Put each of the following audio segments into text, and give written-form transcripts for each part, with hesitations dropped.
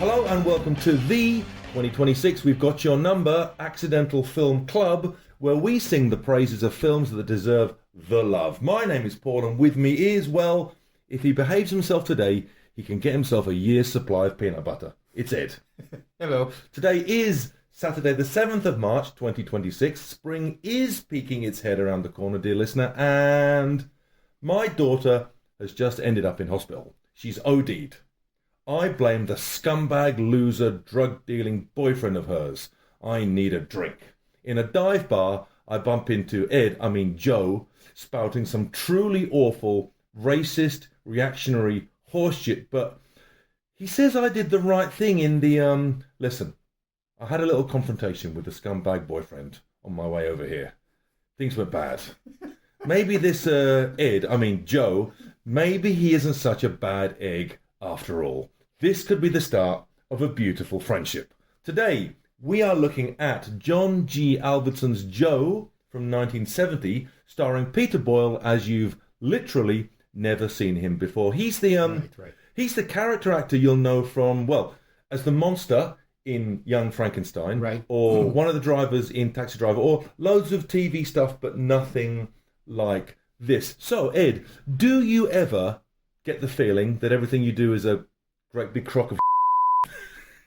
Hello and welcome to the 2026 We've Got Your Number Accidental Film Club, where we sing the praises of films that deserve the love. My name is Paul, and with me is, well, if he behaves himself today, he can get himself a year's supply of peanut butter. It's Ed. Hello. Today is Saturday the 7th of March 2026. Spring is peeking its head around the corner, dear listener, and my daughter has just ended up in hospital. She's OD'd. I blame the scumbag, loser, drug-dealing boyfriend of hers. I need a drink. In a dive bar, I bump into Joe, spouting some truly awful, racist, reactionary horseshit, but he says I did the right thing in the, Listen, I had a little confrontation with the scumbag boyfriend on my way over here. Things went bad. Maybe this, Joe, maybe he isn't such a bad egg after all. This could be the start of a beautiful friendship. Today, we are looking at John G. Avildsen's Joe from 1970, starring Peter Boyle as you've literally never seen him before. He's the he's the character actor you'll know from, well, as the monster in Young Frankenstein, right, or one of the drivers in Taxi Driver, or loads of TV stuff, but nothing like this. So, Ed, do you ever get the feeling that everything you do is a great big crock of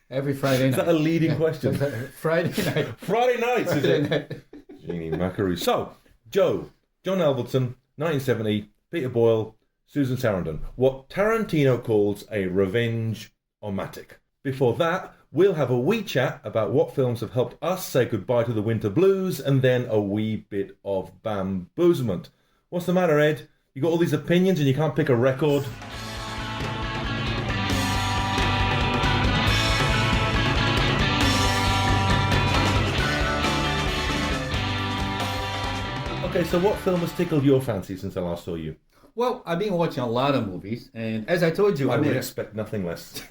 every Friday night? Is that a leading question? Friday night. Friday nights, is it? Jeannie Mackaroo. So, Joe, John Avildsen, 1970, Peter Boyle, Susan Sarandon. What Tarantino calls a revenge-o-matic. Before that, we'll have a wee chat about what films have helped us say goodbye to the winter blues, and then a wee bit of bamboozlement. What's the matter, Ed? You got all these opinions and you can't pick a record? Okay, so what film has tickled your fancy since I last saw you? Well, I've been watching a lot of movies, and as I told you, I would expect nothing less.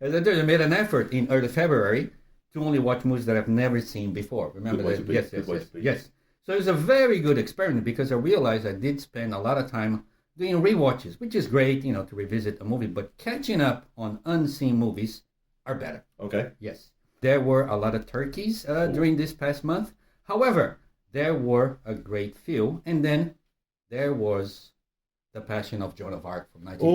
As I told you, I made an effort in early February to only watch movies that I've never seen before. Remember that? Yes. So it was a very good experiment because I realized I did spend a lot of time doing rewatches, which is great, to revisit a movie, but catching up on unseen movies are better. Okay. Yes. There were a lot of turkeys during this past month. However, there were a great few, and then there was The Passion of Joan of Arc from 1928.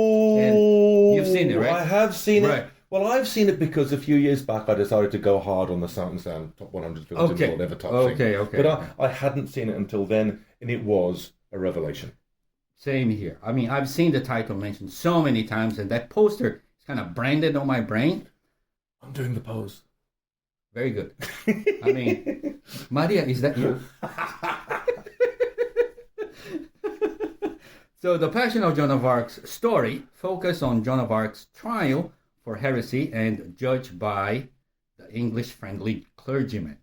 Oh, and you've seen it, right? I have seen right. it. Well, I've seen it because a few years back I decided to go hard on the Sound and Sound Top 100 Films in the World Ever Top thing. Okay. But I hadn't seen it until then, and it was a revelation. Same here. I mean, I've seen the title mentioned so many times, and that poster is kind of branded on my brain. I'm doing the pose. Very good. I mean, Maria, is that you? So, The Passion of Joan of Arc's story focuses on Joan of Arc's trial for heresy and judged by the English-friendly clergyman.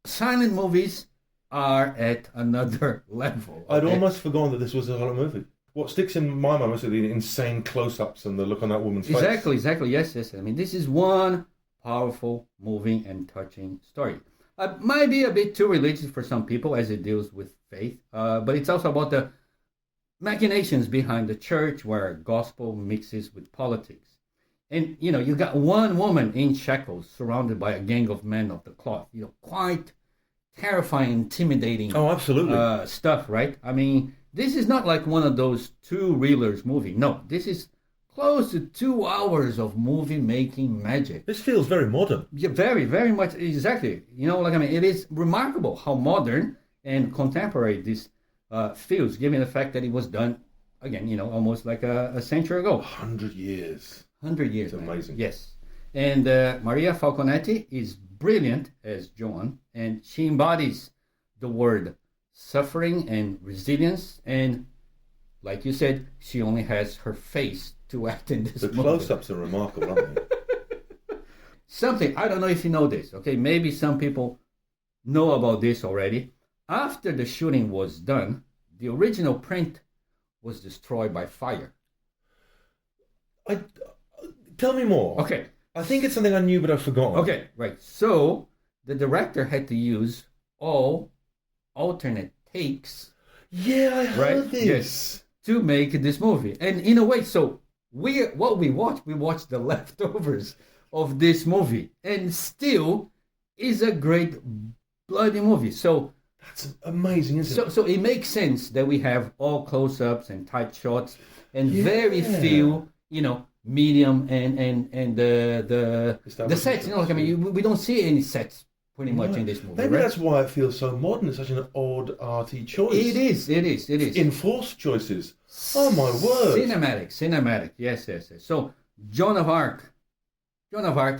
Silent movies are at another level. I'd almost forgotten that this was a horror movie. What sticks in my mind was the insane close-ups and the look on that woman's face. Exactly. Yes. I mean, this is one powerful, moving, and touching story. It might be a bit too religious for some people as it deals with faith, but it's also about the machinations behind the church where gospel mixes with politics. And, you got one woman in shackles surrounded by a gang of men of the cloth. Quite terrifying, intimidating absolutely. Stuff, right? I mean, this is not like one of those two-reelers movie. No, this is close to 2 hours of movie-making magic. This feels very modern. Yeah, very, very much, exactly. It is remarkable how modern and contemporary this feels, given the fact that it was done, again, almost like a century ago. 100 years. 100 years. It's amazing. Yes. And Maria Falconetti is brilliant as Joan, and she embodies the word suffering and resilience, and like you said, she only has her face to act in this movie. The close-ups are remarkable, aren't they? Something, I don't know if you know this, okay? Maybe some people know about this already. After the shooting was done, the original print was destroyed by fire. Tell me more. Okay. I think it's something I knew, but I've forgotten. Okay, right. So the director had to use all alternate takes. Yeah, I heard this. Yes, to make this movie. And in a way, so what we watched the leftovers of this movie, and still is a great bloody movie. So That's amazing, isn't it? so it makes sense that we have all close-ups and tight shots and very few, medium and the sets. Like, I mean, we don't see any sets pretty much in this movie. Maybe right? that's why it feels so modern. It's such an odd, arty choice. It is. Enforced choices. Oh my word! Cinematic. Yes. So Joan of Arc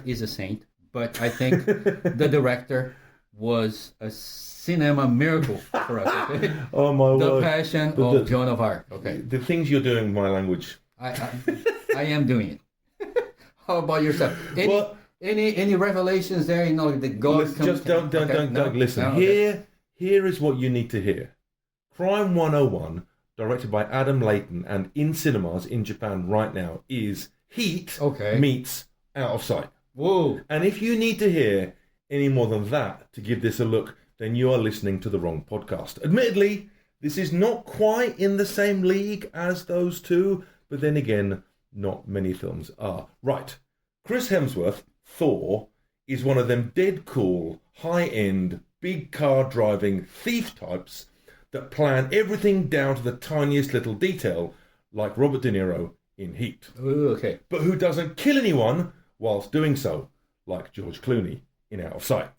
is a saint, but I think the director was a cinema miracle for us. Okay? Oh my word! The Passion of Joan of Arc. Okay, the things you're doing with my language. I am doing it. How about yourself? Any revelations there? The God. Don't listen. No, Here is what you need to hear. Crime 101, directed by Adam Layton and in cinemas in Japan right now, is Heat meets Out of Sight. Whoa! And if you need to hear any more than that to give this a look, then you are listening to the wrong podcast. Admittedly, this is not quite in the same league as those two, but then again, not many films are. Right. Chris Hemsworth, Thor, is one of them dead cool, high-end, big car driving thief types that plan everything down to the tiniest little detail, like Robert De Niro in Heat. Ooh, okay. But who doesn't kill anyone whilst doing so, like George Clooney in Out of Sight.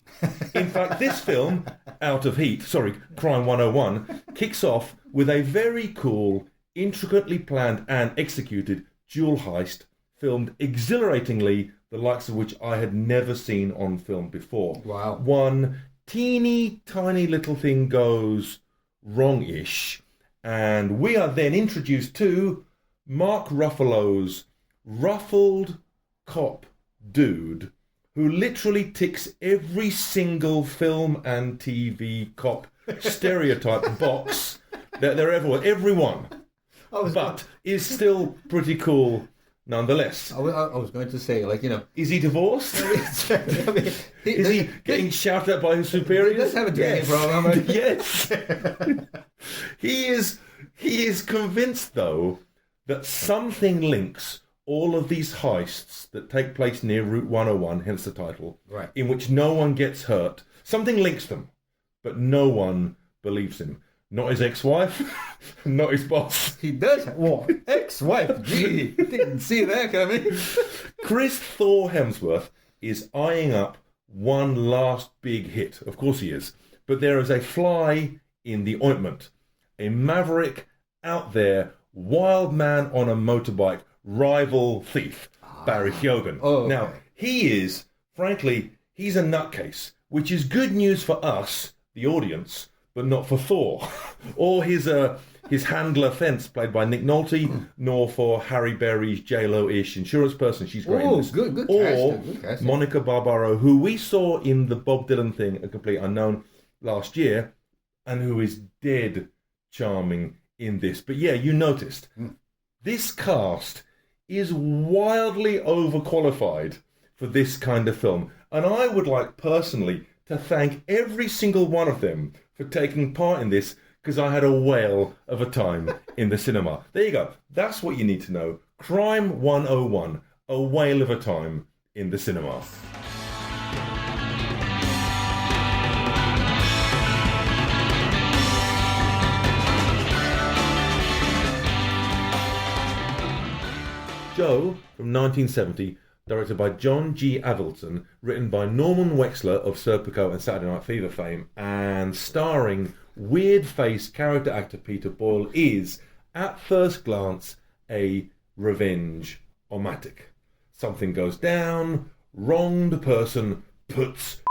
In fact, this film, Crime 101, kicks off with a very cool, intricately planned and executed dual heist, filmed exhilaratingly, the likes of which I had never seen on film before. Wow. One teeny tiny little thing goes wrong-ish, and we are then introduced to Mark Ruffalo's ruffled cop dude who literally ticks every single film and TV cop stereotype box that there ever was. Every one. But is still pretty cool nonetheless. I was going to say, Is he divorced? Is he getting shouted at by his superiors? He does have a drinking problem. Yes. He is convinced, though, that something links all of these heists that take place near Route 101, hence the title, right, in which no one gets hurt. Something links them, but no one believes him. Not his ex-wife, not his boss. He does have one ex-wife. Gee, didn't see that coming. Chris Thor Hemsworth is eyeing up one last big hit. Of course he is. But there is a fly in the ointment. A maverick, out there, wild man on a motorbike, rival thief, Barry Keoghan. Oh, okay. Now, he's a nutcase, which is good news for us, the audience, but not for Thor, or his handler Fence, played by Nick Nolte, nor for Harry Berry's J-Lo-ish insurance person. She's great in this. Good or casting. Monica Barbaro, who we saw in the Bob Dylan thing, A Complete Unknown, last year, and who is dead charming in this. But yeah, you noticed, this cast is wildly overqualified for this kind of film. And I would like personally to thank every single one of them for taking part in this, because I had a whale of a time in the cinema. There you go. That's what you need to know. Crime 101, a whale of a time in the cinema. Joe from 1970, directed by John G. Avildsen, written by Norman Wexler of Serpico and Saturday Night Fever fame, and starring weird-faced character actor Peter Boyle, is, at first glance, a revenge-o-matic. Something goes down, wronged person puts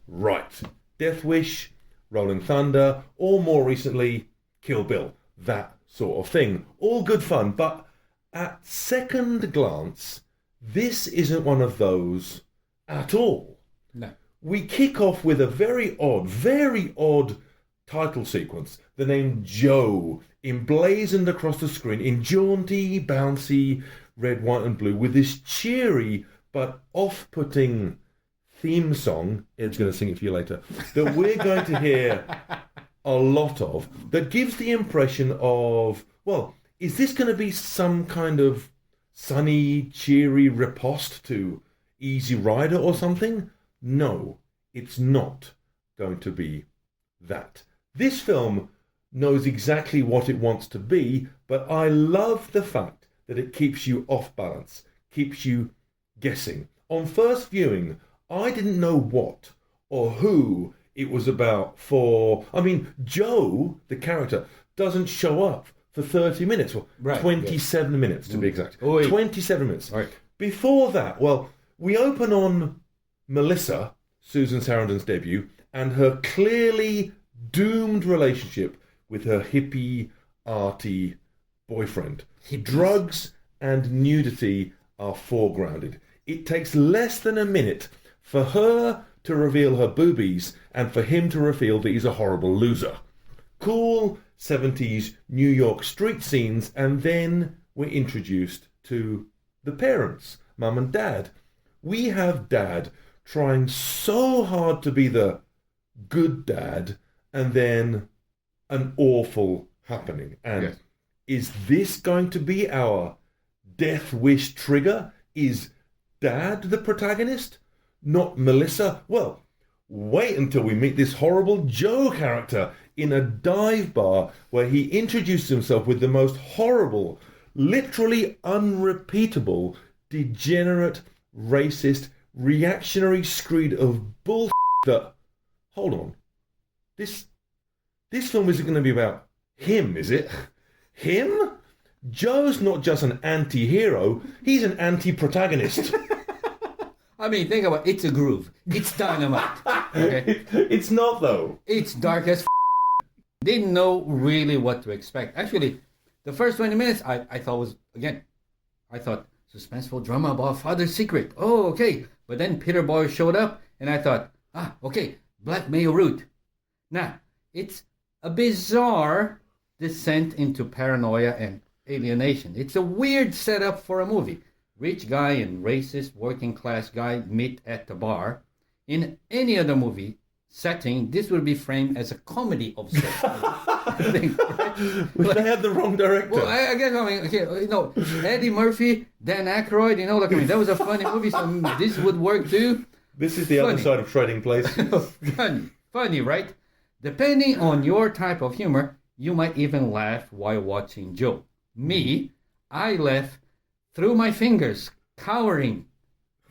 right. Death Wish, Rolling Thunder, or more recently, Kill Bill. That sort of thing. All good fun, but at second glance, this isn't one of those at all. No. We kick off with a very odd title sequence. The name Joe emblazoned across the screen in jaunty, bouncy red, white and blue with this cheery but off-putting theme song, Ed's going to sing it for you later, that we're going to hear a lot of, that gives the impression of, well, is this going to be some kind of sunny, cheery riposte to Easy Rider or something. No, it's not going to be that. This film knows exactly what it wants to be, but I love the fact that it keeps you off balance, keeps you guessing. On first viewing, I didn't know what or who it was about for... I mean, Joe, the character, doesn't show up for 30 minutes, or 27 minutes to be exact. 27 minutes. Right. Before that, well, we open on Melissa, Susan Sarandon's debut, and her clearly doomed relationship with her hippie, arty boyfriend. Drugs and nudity are foregrounded. It takes less than a minute for her to reveal her boobies and for him to reveal that he's a horrible loser. Cool 70s New York street scenes, and then we're introduced to the parents, Mum and Dad. We have Dad trying so hard to be the good dad, and then an awful happening. And is this going to be our death wish trigger? Is Dad the protagonist, not Melissa? Well, wait until we meet this horrible Joe character in a dive bar where he introduces himself with the most horrible, literally unrepeatable, degenerate, racist, reactionary screed of bull that... Hold on. This film isn't going to be about him, is it? Him? Joe's not just an anti-hero, he's an anti-protagonist. I mean, think about it. It's a groove. It's dynamite. Okay? It's not, though. It's dark as Didn't know really what to expect. Actually, the first 20 minutes I thought was, again, I thought suspenseful drama about father's secret. Oh, okay. But then Peter Boyle showed up and I thought, okay, Black male root. Now, it's a bizarre descent into paranoia and alienation. It's a weird setup for a movie. Rich guy and racist working class guy meet at the bar. In any other movie setting, this would be framed as a comedy of sorts. I think, right? They had the wrong director. Well, I guess, Eddie Murphy, Dan Aykroyd, that was a funny movie, so this would work too. This is the other side of Trading Places. Funny, right? Depending on your type of humor, you might even laugh while watching Joe. Me, I laugh through my fingers, cowering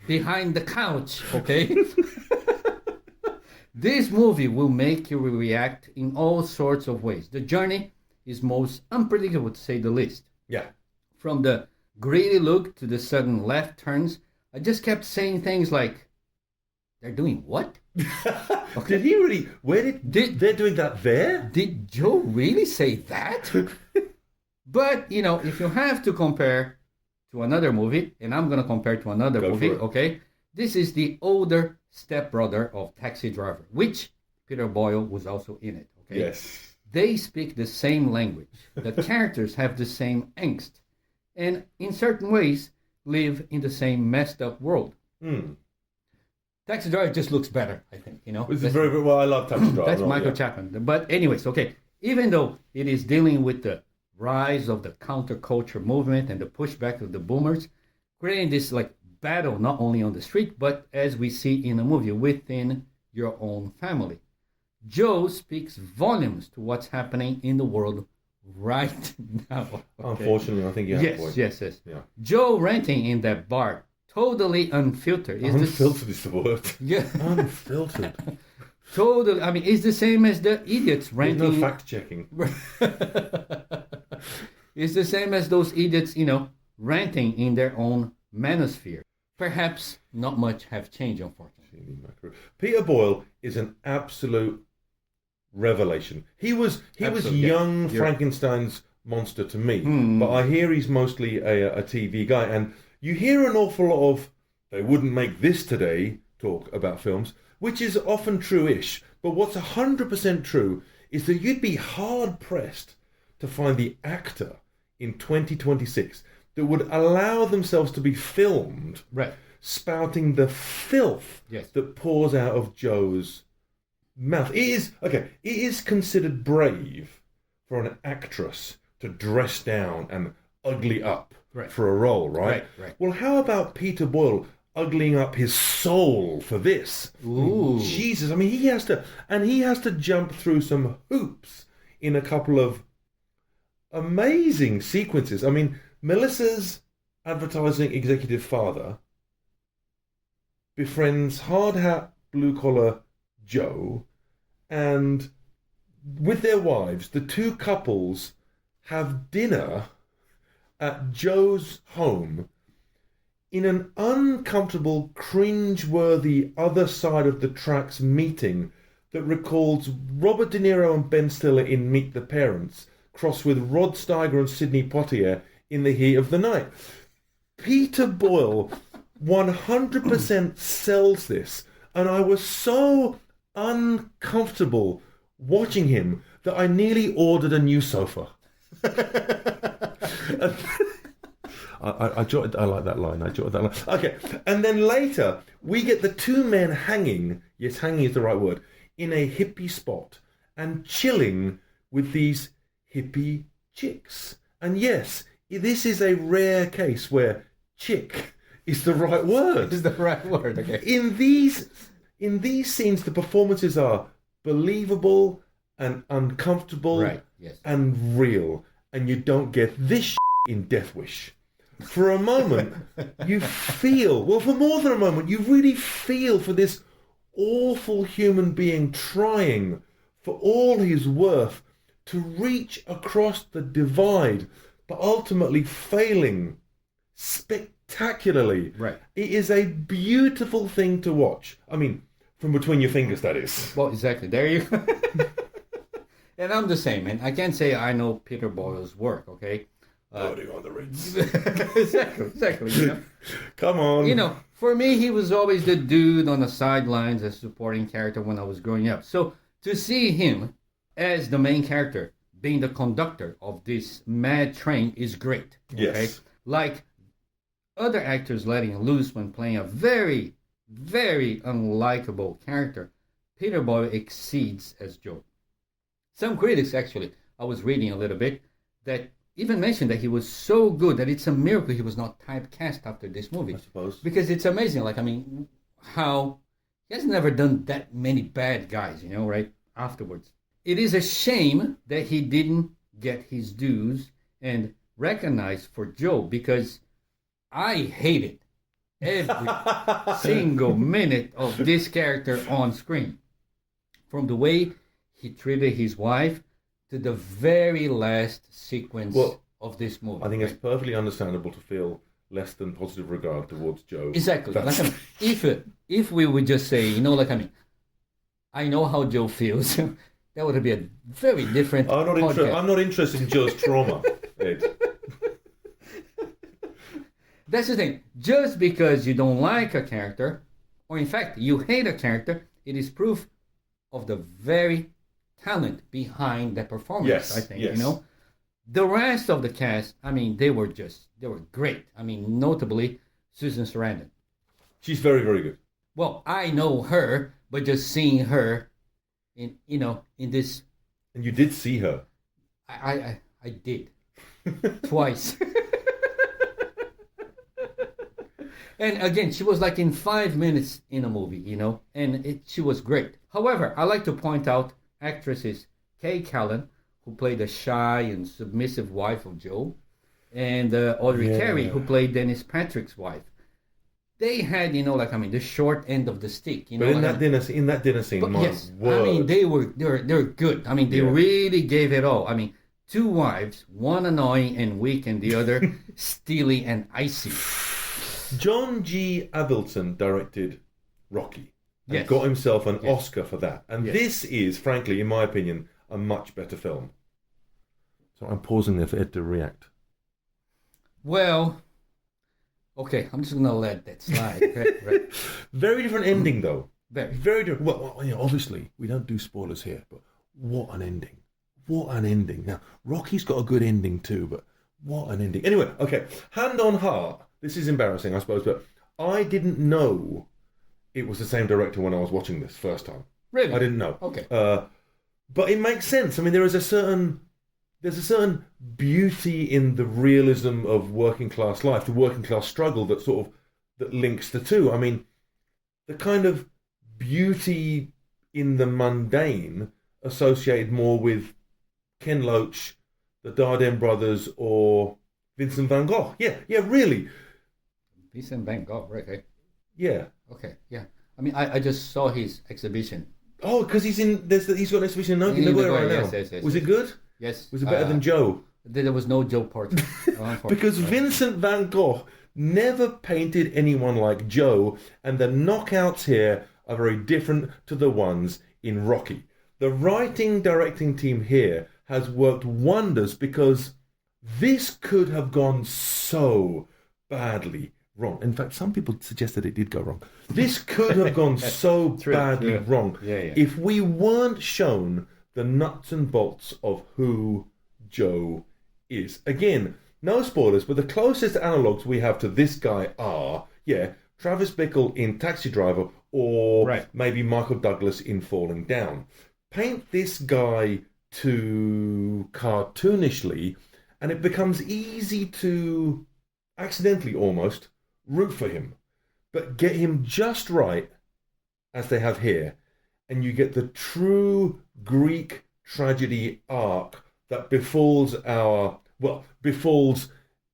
behind the couch, okay? This movie will make you react in all sorts of ways. The journey is most unpredictable, to say the least. Yeah. From the greedy look to the sudden left turns, I just kept saying things like, they're doing what? Okay. Did he really? They're doing that there? Did Joe really say that? But, if you have to compare to another movie, and I'm going to compare to another movie, okay? This is the older stepbrother of Taxi Driver, which Peter Boyle was also in it, okay? Yes. They speak the same language. The characters have the same angst, and in certain ways, live in the same messed up world. Taxi Driver just looks better, I think, This is very, well, I love Taxi Driver. That's Michael Chapman. But anyways, okay, even though it is dealing with the rise of the counterculture movement and the pushback of the boomers, creating this battle not only on the street, but as we see in the movie, within your own family. Joe speaks volumes to what's happening in the world right now. Okay? Unfortunately, I think you have a point. Yes. Yeah. Joe ranting in that bar, totally unfiltered. Unfiltered is the word. Yeah. Unfiltered. Totally. It's the same as the idiots ranting. There's no fact checking. It's the same as those idiots, ranting in their own manosphere. Perhaps not much have changed, unfortunately. Peter Boyle is an absolute revelation. He was young Frankenstein's monster to me, but I hear he's mostly a TV guy, and you hear an awful lot of "they wouldn't make this today" talk about films, which is often true-ish. But what's 100% true is that you'd be hard-pressed to find the actor in 2026 that would allow themselves to be filmed spouting the filth that pours out of Joe's mouth. It is considered brave for an actress to dress down and ugly up Right. for a role, right? Right. Well, how about Peter Boyle uglying up his soul for this? Ooh. Jesus, I mean, he has to jump through some hoops in a couple of amazing sequences. I mean, Melissa's advertising executive father befriends hard hat, blue collar Joe, and with their wives, the two couples have dinner at Joe's home in an uncomfortable, cringe-worthy other side of the tracks meeting that recalls Robert De Niro and Ben Stiller in Meet the Parents, crossed with Rod Steiger and Sidney Poitier in The Heat of the Night. Peter Boyle 100% sells this, and I was so uncomfortable watching him that I nearly ordered a new sofa. I like that line. I jotted that line. Okay, and then later we get the two men hanging. Yes, hanging is the right word. In a hippie spot and chilling with these hippie chicks. And yes, this is a rare case where chick is the right word. Is the right word. Okay. In these scenes, the performances are believable and uncomfortable, Right. Yes. and real, and you don't get this in Death Wish. For a moment, you feel, well, for more than a moment, you really feel for this awful human being trying for all his worth to reach across the divide, but ultimately failing spectacularly. Right. It is a beautiful thing to watch. I mean, from between your fingers, that is. Well, exactly. There you go. And I'm the same, man. I can't say I know Peter Boyle's work, okay? Loading on the Ritz. exactly. You know? Come on. You know, for me, he was always the dude on the sidelines as supporting character when I was growing up. So to see him as the main character, being the conductor of this mad train is great. Okay? Yes. Like other actors letting loose when playing a very, very unlikable character, Peter Boyle exceeds as Joe. Some critics, actually, I was reading a little bit, that even mentioned that he was so good that it's a miracle he was not typecast after this movie. I suppose. Because it's amazing, like, I mean, how he has never done that many bad guys, you know, right, afterwards. It is a shame that he didn't get his dues and recognized for Joe, because I hated every single minute of this character on screen. From the way he treated his wife to the very last sequence of this movie. I think it's perfectly understandable to feel less than positive regard towards Joe. Exactly. Like, I mean, if we would just say, you know, like, I mean, I know how Joe feels, that would be a very different podcast. I'm not interested in Joe's trauma, Ed. That's the thing. Just because you don't like a character, or in fact, you hate a character, it is proof of the very talent behind that performance, Yes, I think, yes. you know. The rest of the cast, I mean, they were great. I mean, notably, Susan Sarandon. She's very, very good. Well, I know her, but just seeing her in this, And you did see her. I did. Twice. And again, she was like in 5 minutes in a movie, you know, and she was great. However, I like to point out actresses Kay Callan, who played the shy and submissive wife of Joe, and Audrey Carey, who played Dennis Patrick's wife. They had, you know, like, I mean, the short end of the stick, you know. But in that dinner scene, my word. I mean, they're good. I mean, they really gave it all. I mean, two wives, one annoying and weak, and the other steely and icy. John G. Avildsen directed Rocky and Yes. got himself an Oscar for that. And Yes. this is, frankly, in my opinion, a much better film. So I'm pausing there for Ed to react. Well, okay, I'm just going to let that slide. Right. Very different ending, though. Very. Very different. Well, you know, obviously, we don't do spoilers here, but what an ending. What an ending. Now, Rocky's got a good ending too, but what an ending. Anyway, okay, hand on heart. This is embarrassing, I suppose, but I didn't know it was the same director when I was watching this first time. Really? I didn't know. Okay. But it makes sense. I mean, there is a certain there's a certain beauty in the realism of working class life, the working class struggle that links the two. I mean, the kind of beauty in the mundane associated more with Ken Loach, the Dardenne brothers, or Vincent van Gogh. Yeah, really. Vincent van Gogh, right? Okay. Yeah. Okay, yeah. I mean, I just saw his exhibition. Oh, because he's got an exhibition in Nagoya right now. Yes. Was it good? Yes. Was it better than Joe? There was no Joe portrait. Because Vincent van Gogh never painted anyone like Joe, and the knockouts here are very different to the ones in Rocky. The writing, directing team here has worked wonders because this could have gone so badly wrong. In fact, some people suggest that it did go wrong. This could have gone so badly wrong if we weren't shown the nuts and bolts of who Joe is. Again, no spoilers, but the closest analogues we have to this guy are, Travis Bickle in Taxi Driver, or maybe Michael Douglas in Falling Down. Paint this guy too cartoonishly, and it becomes easy to, accidentally almost, root for him. But get him just right, as they have here, and you get the true Greek tragedy arc that befalls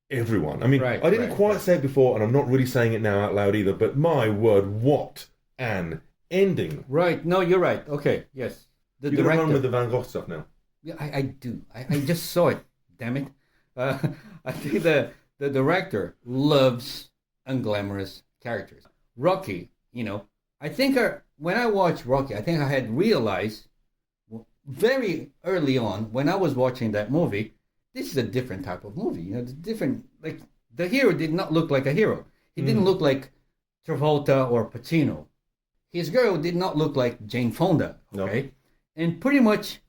everyone. I mean, I didn't quite say it before, and I'm not really saying it now out loud either, but my word, what an ending. Right. No, you're right. Okay, yes. The director... You're run with the Van Gogh stuff now. Yeah, I do. I just saw it. Damn it. I think the director loves unglamorous characters. Rocky, I think when I watched Rocky, I think I had realized very early on when I was watching that movie, this is a different type of movie. The hero did not look like a hero. He didn't look like Travolta or Pacino. His girl did not look like Jane Fonda. Okay, no. And pretty much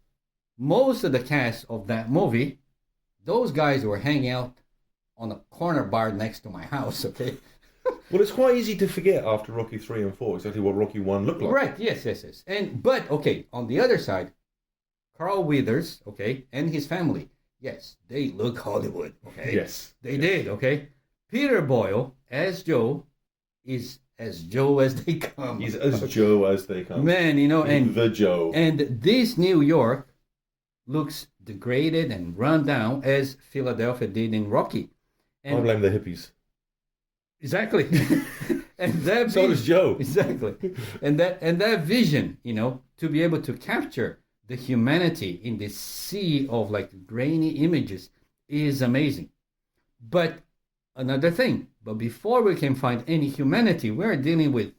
most of the cast of that movie, those guys were hanging out on a corner bar next to my house. Okay. Well, it's quite easy to forget after Rocky 3 and 4 exactly what Rocky 1 looked like. Right. Yes. But on the other side, Carl Weathers, and his family. Yes, they look Hollywood, Yes. They did, Peter Boyle, as Joe, is as Joe as they come. He's as Joe as they come. Man, and the Joe. And this New York looks degraded and run down as Philadelphia did in Rocky. And I blame the hippies. Exactly. And that so does Joe. Exactly. And that vision, to be able to capture the humanity in this sea of grainy images is amazing. But another thing, before we can find any humanity, we're dealing with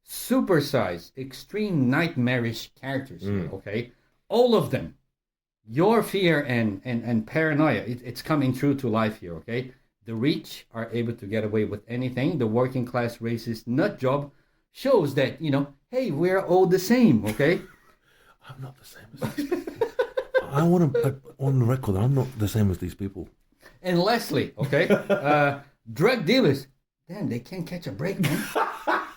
supersized, extreme nightmarish characters, All of them. Your fear and paranoia, it's coming true to life here, The rich are able to get away with anything. The working class racist nut job shows that, hey, we're all the same, I'm not the same as these people. I want to put on the record that I'm not the same as these people. And lastly, drug dealers, damn, they can't catch a break, man.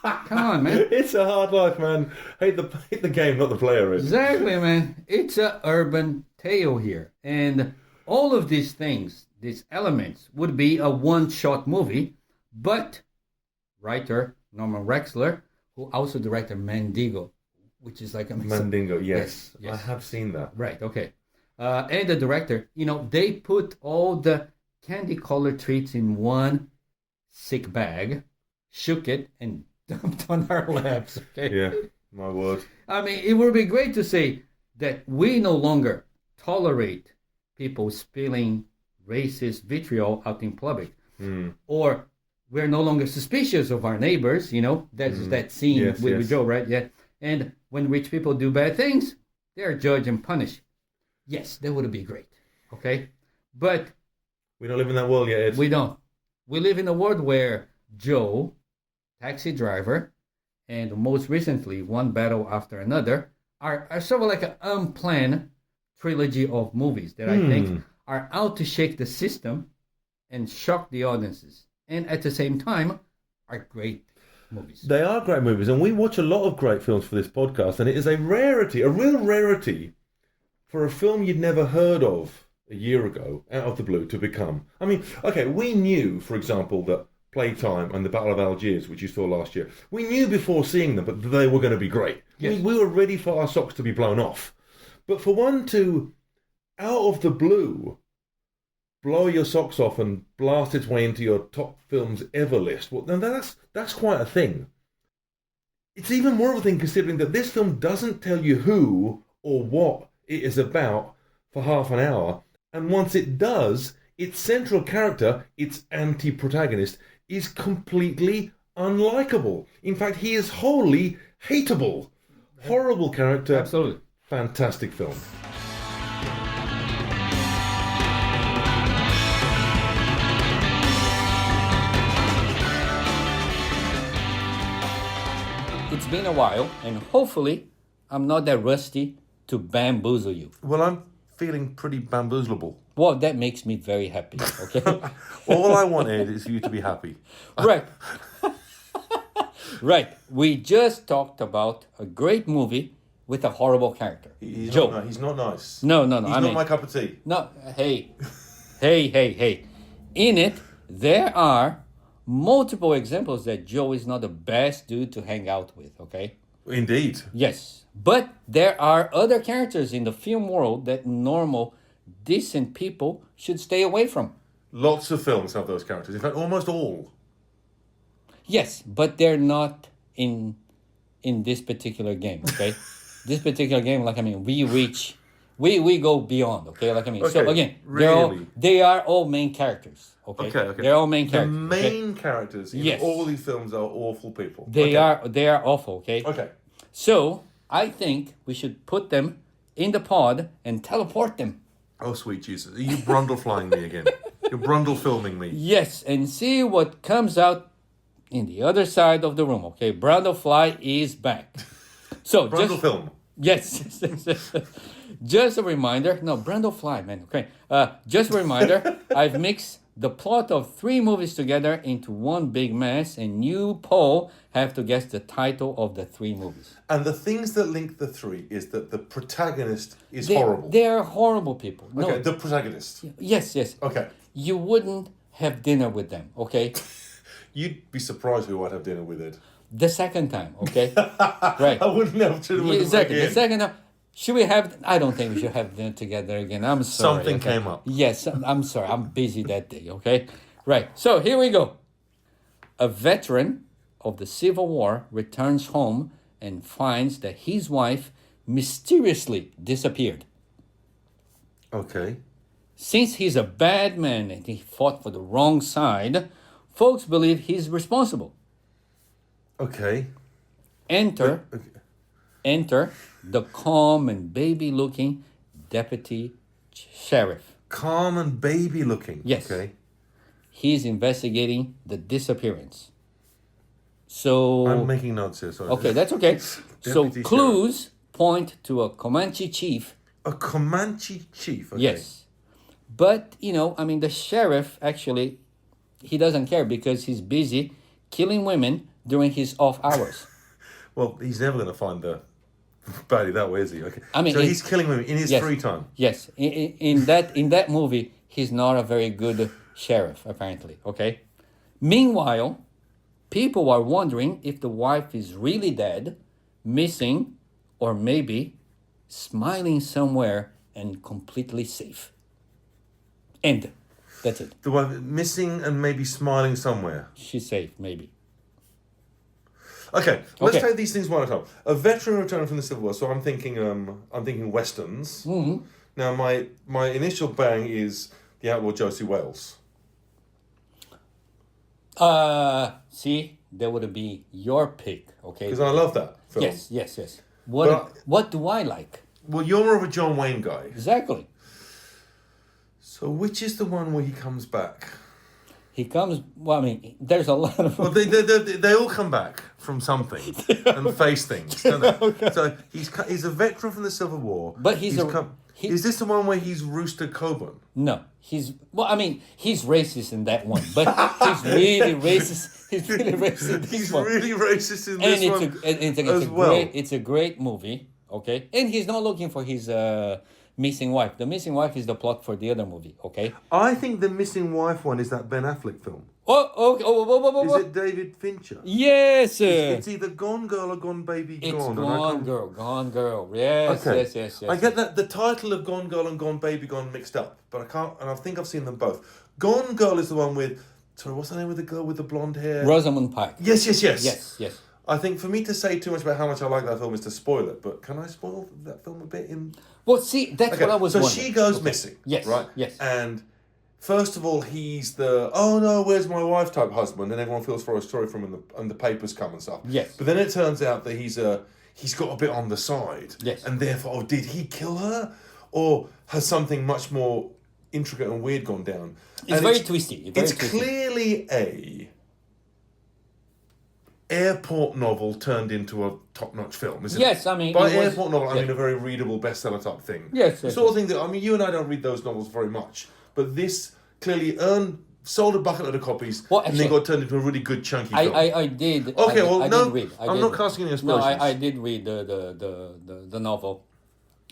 Come on, man. It's a hard life, man. Hate the game, not the player. Exactly, man. It's a urban tale here. And all of these things, these elements, would be a one-shot movie, but writer Norman Rexler, who also directed Mandingo, which is like a Mandingo, yes. I have seen that. Right, okay. And the director, they put all the candy-colored treats in one sick bag, shook it, and dumped on our laps. Okay? Yeah, my word. I mean, it would be great to say that we no longer tolerate people spilling racist vitriol out in public. Or we're no longer suspicious of our neighbors, That's that scene with Joe, right? Yeah. And when rich people do bad things, they're judged and punished. Yes, that would be great. But we don't live in that world yet, Ed. We don't. We live in a world where Joe, Taxi Driver, and most recently, One Battle After Another, are sort of like an unplanned trilogy of movies that I think are out to shake the system and shock the audiences. And at the same time, are great movies. They are great movies, and we watch a lot of great films for this podcast, and it is a rarity, a real rarity, for a film you'd never heard of a year ago, out of the blue, to become. I mean, okay, we knew, for example, that Playtime and the Battle of Algiers, which you saw last year, we knew before seeing them that they were going to be great. Yes. We were ready for our socks to be blown off. But for one to, out of the blue, blow your socks off and blast its way into your top films ever list, well, then that's quite a thing. It's even more of a thing considering that this film doesn't tell you who or what it is about for half an hour. And once it does, its central character, its anti-protagonist, is completely unlikable. In fact, he is wholly hateable. Horrible character. Absolutely. Fantastic film. It's been a while, and hopefully I'm not that rusty to bamboozle you. Well, I'm feeling pretty bamboozleable. Well, that makes me very happy, okay? All I wanted is for you to be happy. Right. Right. We just talked about a great movie with a horrible character. He's Joe. He's not nice. No. He's not my cup of tea. No, hey. Hey. In it, there are multiple examples that Joe is not the best dude to hang out with, okay? Indeed. Yes. But there are other characters in the film world that normal, decent people should stay away from. Lots of films have those characters. In fact, almost all. Yes, but they're not in this particular game, okay? This particular game, we go beyond, okay? So Okay, again, really? they are all main characters, okay? Okay. They're all main The characters. main characters in Yes. all these films are awful people. They are awful, okay? Okay. So I think we should put them in the pod and teleport them. Oh, sweet Jesus. Are you Brundleflying me again? You're Brundlefilming me. Yes, and see what comes out in the other side of the room, okay? Brundlefly is back. So Brundlefilm. Yes. Just a reminder. No, Brundlefly, man. Okay. Just a reminder. I've mixed the plot of 3 movies together into one big mess, and you, Paul, have to guess the title of the 3 movies. And the things that link the 3 is that the protagonist is horrible. They are horrible people. No. Okay, the protagonist. Yes. Okay. You wouldn't have dinner with them, okay? You'd be surprised who I'd have dinner with, Ed. The second time, okay? Right. I wouldn't have dinner with Exactly. him The second time. Should we have... I don't think we should have dinner together again. I'm sorry. Something okay? came up. Yes, I'm sorry. I'm busy that day, okay? Right. So here we go. A veteran of the Civil War returns home and finds that his wife mysteriously disappeared. Okay. Since he's a bad man and he fought for the wrong side, folks believe he's responsible. Okay. Enter the calm and baby-looking deputy sheriff. Calm and baby-looking. Yes. Okay. He's investigating the disappearance. So... I'm making notes here, sorry. Okay, that's okay. So Deputy clues point to a Comanche chief. A Comanche chief. Okay. Yes. But, the sheriff, actually, he doesn't care because he's busy killing women during his off hours. Well, he's never going to find the baddie that way, is he? Okay. I mean, so he's killing women in his free time. Yes. In that movie, he's not a very good sheriff, apparently. Okay. Meanwhile, people are wondering if the wife is really dead, missing, or maybe smiling somewhere and completely safe. End. That's it. The wife missing and maybe smiling somewhere. She's safe, maybe. Okay, let's take these things one at a time. A veteran returning from the Civil War, so I'm thinking westerns. Mm-hmm. Now, my initial bang is the outlaw Josie Wales. See, that would be your pick, okay? Because I love that film. Yes. What do I like? Well, you're more of a John Wayne guy. Exactly. So which is the one where he comes back? He comes... Well, there's a lot of... Well, they all come back from something and face things, don't they? Okay. So he's a veteran from the Civil War. But is this the one where he's Rooster Coburn? No. He's racist in that one. But he's really racist. He's really racist in this one. He's really racist in this one It's a great movie, okay? And he's not looking for his Missing Wife. The Missing Wife is the plot for the other movie, okay? I think the Missing Wife one is that Ben Affleck film. Oh, okay. Is it David Fincher? Yes. It's either Gone Girl or Gone Baby Gone. It's and Gone Girl. Yes, Okay. yes. I get that the title of Gone Girl and Gone Baby Gone mixed up, but I can't, and I think I've seen them both. Gone Girl is the one with, sorry, what's the name of the girl with the blonde hair? Rosamund Pike. Yes. Yes. I think for me to say too much about how much I like that film is to spoil it, but can I spoil that film a bit in... Well, see, that's what I was wondering. So she goes missing, Yes, right? yes. And first of all, he's the, oh no, where's my wife type husband, and everyone feels sorry for him and the papers come and stuff. Yes. But then it turns out that he's got a bit on the side. Yes. And therefore, did he kill her? Or has something much more intricate and weird gone down? It's very twisty. It's clearly a airport novel turned into a top-notch film, isn't it? Yes, I mean... By airport novel, I mean a very readable bestseller type thing. Yes, The sort of thing that, I mean, you and I don't read those novels very much, but this clearly sold a bucket load of copies, and then got turned into a really good chunky film. I did. Okay, I did read. I'm not casting any aspersions. No, I did read the novel,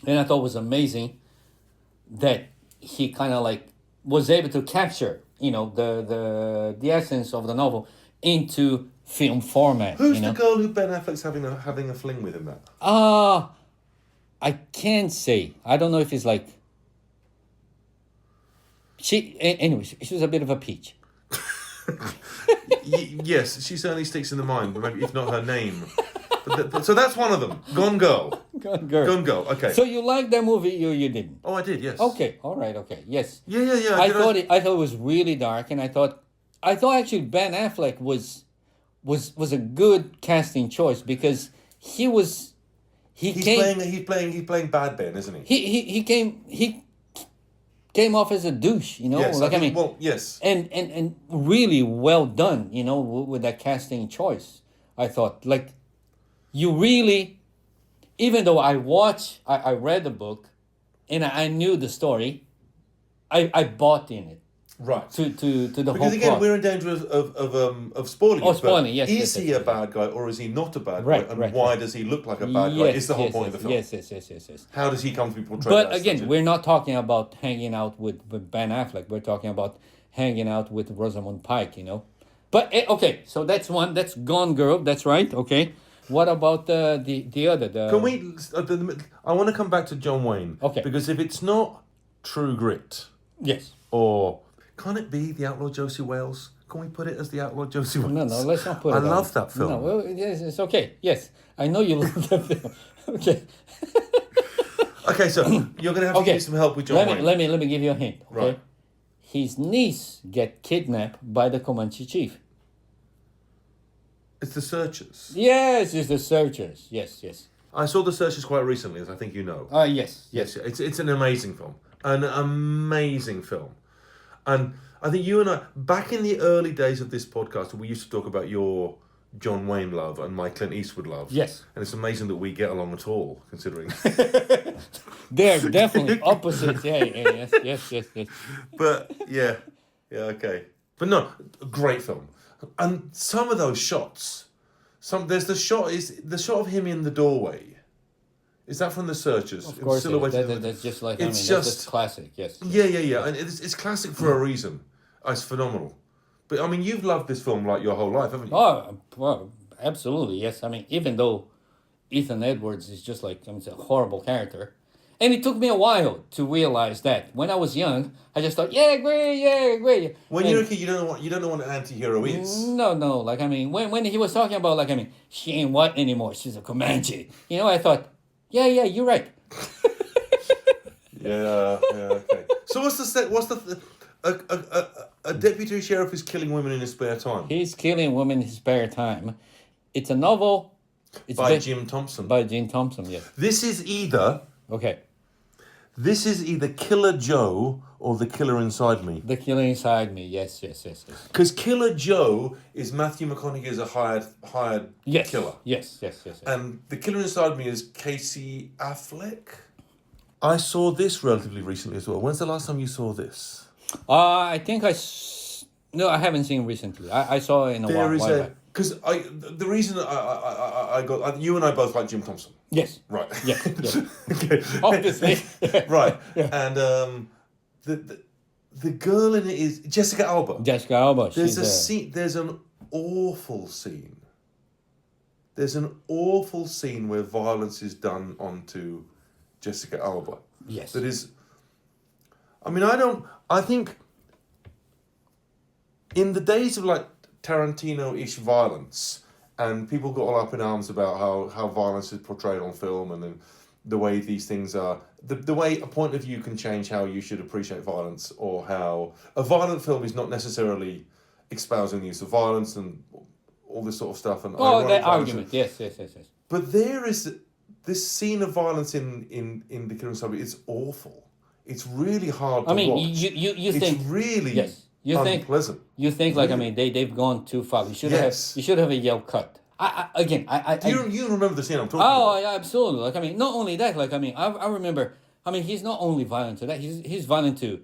and I thought it was amazing that he kind of like was able to capture, the essence of the novel into film format. Who's the girl who Ben Affleck's having a fling with in that? I can't say. I don't know if it's like... Anyway, she was a bit of a peach. Yes, she certainly sticks in the mind, maybe if not her name. So that's one of them. Gone Girl. Gone Girl. Okay. So you liked that movie? You didn't? Oh, I did. Yes. Okay. All right. Okay. Yes. Yeah. I thought it was really dark, and I thought actually Ben Affleck was a good casting choice because he's playing Bad Ben, isn't he? He came off as a douche, Yes, yes. And really well done, with that casting choice. I thought, like, you really, even though I read the book, and I knew the story, I bought in it. Right. To the whole Because again, plot. we're in danger of spoiling. Oh, spoiling, yes. Is he a bad guy or is he not a bad Right, guy? And right, why right. does he look like a bad guy? Is the whole point of the film. Yes. How does he come to be portrayed But as again, such a- we're not talking about hanging out with Ben Affleck. We're talking about hanging out with Rosamund Pike, But, okay, so that's one. That's Gone Girl. That's right, okay. What about the other? Can we... I want to come back to John Wayne. Okay. Because if it's not True Grit... Yes. Or... Can't it be The Outlaw Josie Wales? Can we put it as The Outlaw Josie Wales? No, let's not put it I on. love that film. No, well, yes, it's okay. Yes, I know you love that film. Okay. Okay, so you're going to have to give me some help with John Wayne. Let me give you a hint. Okay? Right. His niece get kidnapped by the Comanche chief. It's The Searchers. Yes, it's the Searchers. Yes. I saw The Searchers quite recently, as I think you know. Yes. It's an amazing film. An amazing film. And I think you and I, back in the early days of this podcast, we used to talk about your John Wayne love and my Clint Eastwood love. Yes. And it's amazing that we get along at all, considering. They're definitely opposites. Yes. But, yeah, okay. But no, a great film. And some of those shots, there's the shot of him in the doorway. Is that from The Searchers? Of course, that's just like, it's that's just classic, yes. Yeah. And it's classic for a reason. It's phenomenal. But, I mean, you've loved this film like your whole life, haven't you? Oh, well, absolutely, yes. I mean, even though Ethan Edwards is just like, it's a horrible character. And it took me a while to realize that. When I was young, I just thought, yeah, great. When you're a kid, you don't know what an anti-hero is. No. Like, I mean, when he was talking about, like, I mean, she ain't white anymore, she's a Comanche. I thought, yeah, you're right. Yeah, okay. So a deputy sheriff is killing women in his spare time? He's killing women in his spare time. It's a novel. It's by Jim Thompson. By Jim Thompson, yes. This is either Killer Joe or The Killer Inside Me. The Killer Inside Me, yes. Because Killer Joe is Matthew McConaughey as a hired killer. Yes. And The Killer Inside Me is Casey Affleck. I saw this relatively recently as well. When's the last time you saw this? I think I haven't seen recently. I saw it in a while. Because the reason I got you and I both like Jim Thompson. Yes. Right. Yeah. Okay. Obviously. Right. Yeah. And the girl in it is Jessica Alba. Jessica Alba. There's a scene. There's an awful scene. There's an awful scene where violence is done onto Jessica Alba. Yes. That is. I think in the days of like Tarantino-ish violence, and people got all up in arms about how violence is portrayed on film, and then the way these things are, the way a point of view can change how you should appreciate violence, or how a violent film is not necessarily espousing the use of violence and all this sort of stuff. And that argument. Yes. But there is this scene of violence in The Killing Sophie. It's awful. It's really hard to watch. You think... It's really unpleasant. You think, like, really? They've gone too far. You should have a yell cut. Do you remember the scene I'm talking about? Oh, yeah, absolutely. Like, not only that, like, I remember, he's not only violent to that, he's violent to,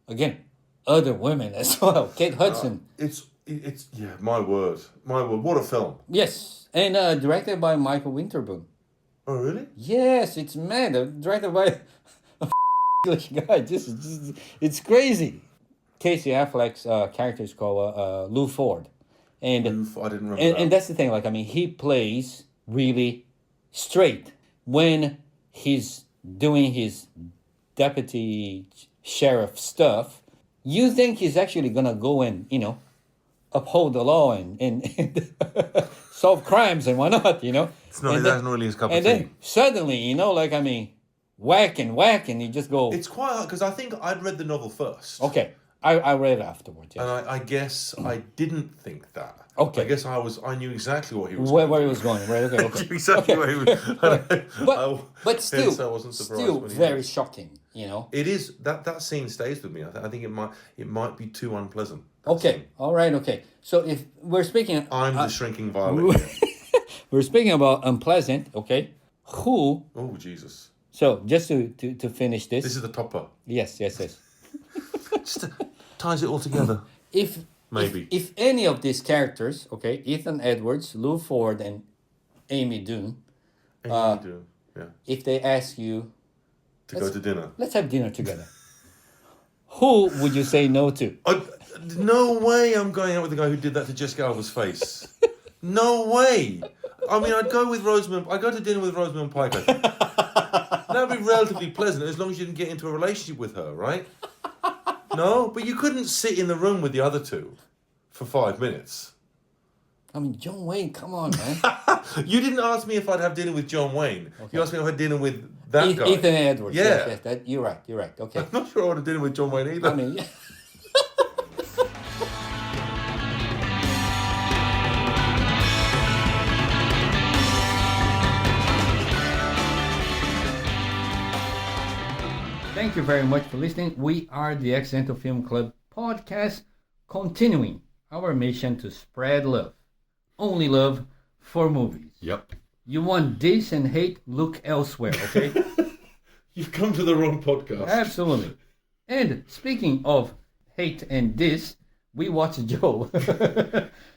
again, other women as well. Kate Hudson. It's my word. What a film. Yes. And directed by Michael Winterbottom. Oh, really? Yes, it's mad. Directed by a English guy. It's crazy. Casey Affleck's character is called Lou Ford. And I didn't remember that. And that's the thing. Like, he plays really straight when he's doing his deputy sheriff stuff. You think he's actually gonna go and uphold the law and solve crimes and whatnot. It's not. That's not really his cup of tea. And then suddenly, whack and you just go. It's quite hard because I think I'd read the novel first. Okay. I read it afterwards. Yes. And I guess I didn't think that. Okay. I guess I knew exactly what he was where he was going. Right. Okay. I knew exactly where he was. But still, I wasn't surprised still very shocking. It is that scene stays with me. I think it might be too unpleasant. Okay. Scene. All right. Okay. So if we're speaking, I'm the shrinking violet. We're speaking about unpleasant. Okay. Who? Oh Jesus. So just to finish this. This is the topper. Yes. Just ties it all together. If any of these characters, okay, Ethan Edwards, Lou Ford, and Amy Dunne, if they ask you to go to dinner, let's have dinner together, who would you say no to? No way I'm going out with the guy who did that to Jessica Alba's face. No way. I'd go with Rosamund. I'd go to dinner with Rosamund Pike, I think. That'd be relatively pleasant as long as you didn't get into a relationship with her, right? No, but you couldn't sit in the room with the other two for 5 minutes. John Wayne, come on, man. You didn't ask me if I'd have dinner with John Wayne. Okay. You asked me if I'd have dinner with that guy. Ethan Edwards. Yeah. Yes, you're right. Okay. I'm not sure I want to dinner with John Wayne either. Yeah. Thank you very much for listening. We are the Accidental Film Club podcast, continuing our mission to spread love. Only love for movies. Yep. You want this and hate, look elsewhere, okay? You've come to the wrong podcast. Absolutely. And speaking of hate and this, we watched Joe,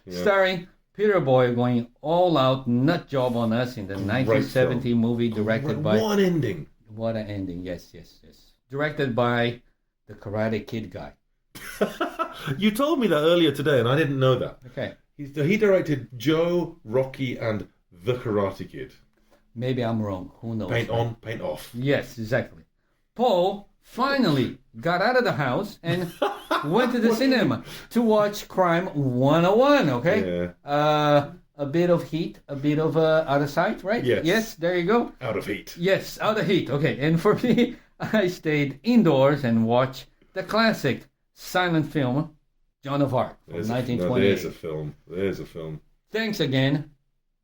starring Peter Boyle going all out nut job on us in the 1970 movie directed by... What an ending. What an ending, yes. Directed by the Karate Kid guy. You told me that earlier today, and I didn't know that. Okay. He directed Joe, Rocky, and The Karate Kid. Maybe I'm wrong. Who knows? Paint on, paint off. Yes, exactly. Paul finally got out of the house and went to the cinema to watch Crime 101, okay? Yeah. A bit of heat, a bit of out of sight, right? Yes, there you go. Out of heat. Yes, out of heat. Okay, and for me, I stayed indoors and watched the classic silent film, Joan of Arc, from 1928. There's a film. Thanks again,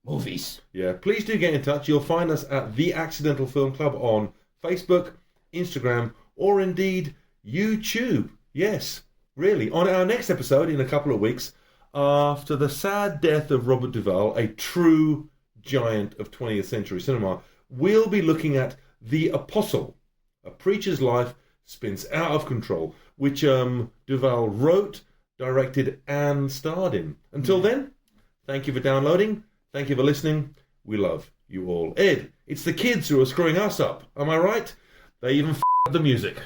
movies. Yeah, please do get in touch. You'll find us at The Accidental Film Club on Facebook, Instagram, or indeed YouTube. Yes, really. On our next episode in a couple of weeks, after the sad death of Robert Duvall, a true giant of 20th century cinema, we'll be looking at The Apostle, A Preacher's Life Spins Out of Control, which Duvall wrote, directed, and starred in. Until then, Thank you for downloading. Thank you for listening. We love you all. Ed, it's the kids who are screwing us up. Am I right? They even f***ed the music.